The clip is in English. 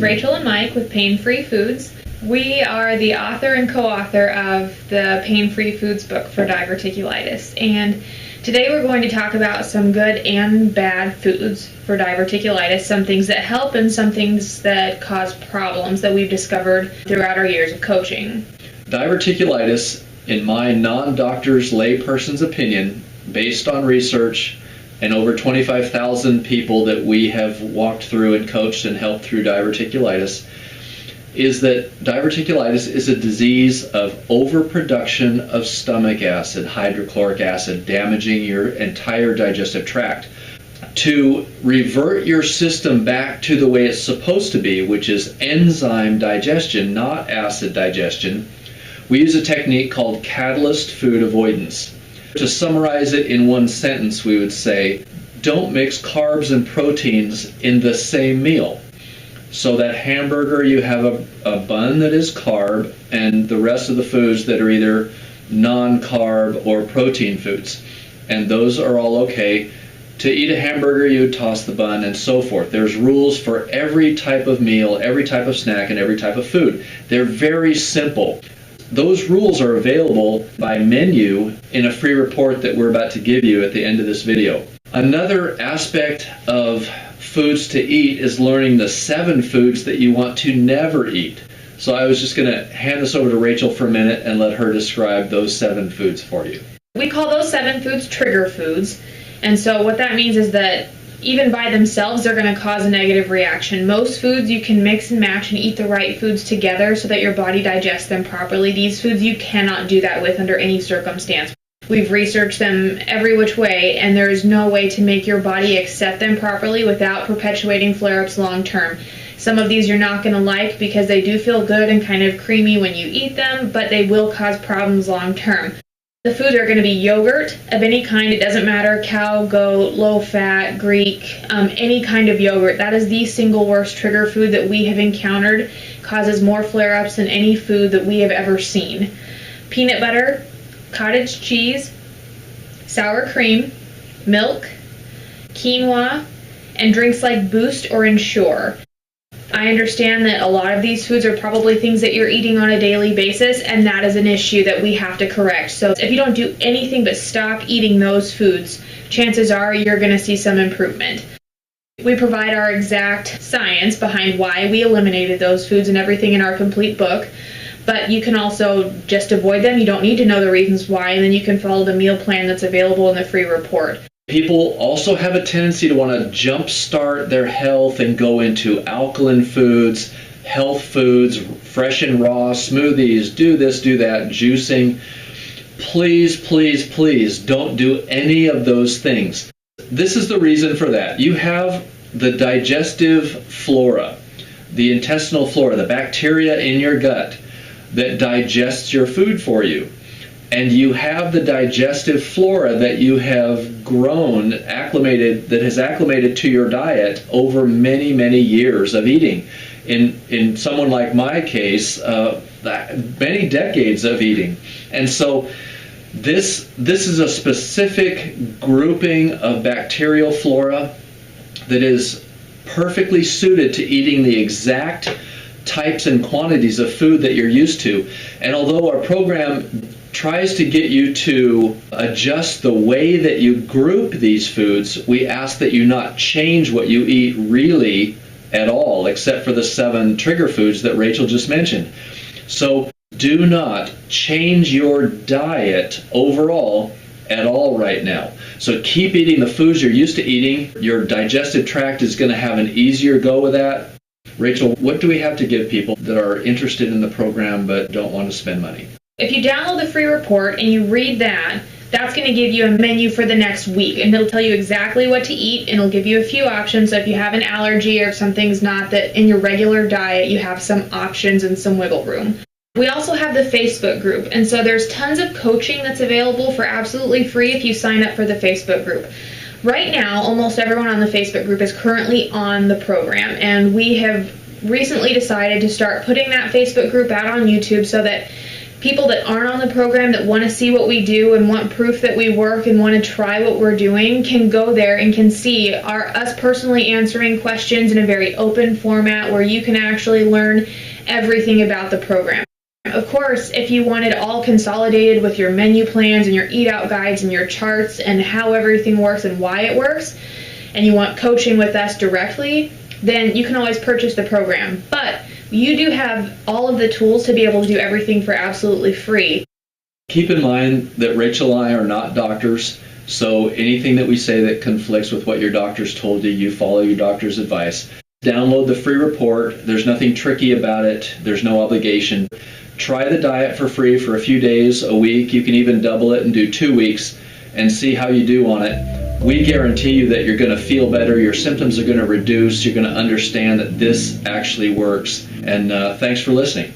Rachel and Mike with Pain-Free Foods. We are the author and co-author of the Pain-Free Foods book for diverticulitis, and today we're going to talk about some good and bad foods for diverticulitis, some things that help and some things that cause problems that we've discovered throughout our years of coaching. Diverticulitis, in my non-doctor's layperson's opinion, based on research and over 25,000 people that we have walked through and coached and helped through diverticulitis, is that diverticulitis is a disease of overproduction of stomach acid, hydrochloric acid, damaging your entire digestive tract. To revert your system back to the way it's supposed to be, which is enzyme digestion, not acid digestion, we use a technique called catalyst food avoidance. To summarize it in one sentence, we would say, don't mix carbs and proteins in the same meal. So that hamburger, you have a bun that is carb and the rest of the foods that are either non-carb or protein foods. And those are all okay. To eat a hamburger, you would toss the bun and so forth. There's rules for every type of meal, every type of snack, and every type of food. They're very simple. Those rules are available by menu in a free report that we're about to give you at the end of this video. Another aspect of foods to eat is learning the 7 foods that you want to never eat. So I was just going to hand this over to Rachel for a minute and let her describe those 7 foods for you. We call those 7 foods trigger foods. And so what that means is that even by themselves, they're going to cause a negative reaction. Most foods you can mix and match and eat the right foods together so that your body digests them properly. These foods you cannot do that with under any circumstance. We've researched them every which way, and there is no way to make your body accept them properly without perpetuating flare-ups long term. Some of these you're not going to like because they do feel good and kind of creamy when you eat them, but they will cause problems long term. The foods are going to be yogurt of any kind. It doesn't matter, cow, goat, low-fat, Greek, any kind of yogurt. That is the single worst trigger food that we have encountered. Causes more flare-ups than any food that we have ever seen. Peanut butter, cottage cheese, sour cream, milk, quinoa, and drinks like Boost or Ensure. I understand that a lot of these foods are probably things that you're eating on a daily basis, and that is an issue that we have to correct. So if you don't do anything but stop eating those foods, chances are you're going to see some improvement. We provide our exact science behind why we eliminated those foods and everything in our complete book. But you can also just avoid them. You don't need to know the reasons why, and then you can follow the meal plan that's available in the free report. People also have a tendency to want to jumpstart their health and go into alkaline foods, health foods, fresh and raw, smoothies, do this, do that, juicing. Please, please, please don't do any of those things. This is the reason for that. You have the digestive flora, the intestinal flora, the bacteria in your gut that digests your food for you. And you have the digestive flora that you have grown, acclimated, that has acclimated to your diet over many, many years of eating. In someone like my case, many decades of eating. And so this is a specific grouping of bacterial flora that is perfectly suited to eating the exact types and quantities of food that you're used to. And although our program tries to get you to adjust the way that you group these foods, we ask that you not change what you eat really at all, except for the 7 trigger foods that Rachel just mentioned. So do not change your diet overall at all right now. So keep eating the foods you're used to eating. Your digestive tract is going to have an easier go with that. Rachel, what do we have to give people that are interested in the program but don't want to spend money? If you download the free report and you read that, that's going to give you a menu for the next week, and it'll tell you exactly what to eat, and it'll give you a few options. So if you have an allergy or if something's not that in your regular diet, you have some options and some wiggle room. We also have the Facebook group, and so there's tons of coaching that's available for absolutely free if you sign up for the Facebook group. Right now, almost everyone on the Facebook group is currently on the program, and we have recently decided to start putting that Facebook group out on YouTube so that people that aren't on the program that want to see what we do and want proof that we work and want to try what we're doing can go there and can see us personally answering questions in a very open format where you can actually learn everything about the program. Of course, if you want it all consolidated with your menu plans and your eat out guides and your charts and how everything works and why it works, and you want coaching with us directly, then you can always purchase the program. But you do have all of the tools to be able to do everything for absolutely free. Keep in mind that Rachel and I are not doctors, so anything that we say that conflicts with what your doctor's told you, you follow your doctor's advice. Download the free report. There's nothing tricky about it. There's no obligation. Try the diet for free for a few days, a week. You can even double it and do 2 weeks and see how you do on it. We guarantee you that you're going to feel better. Your symptoms are going to reduce. You're going to understand that this actually works. And thanks for listening.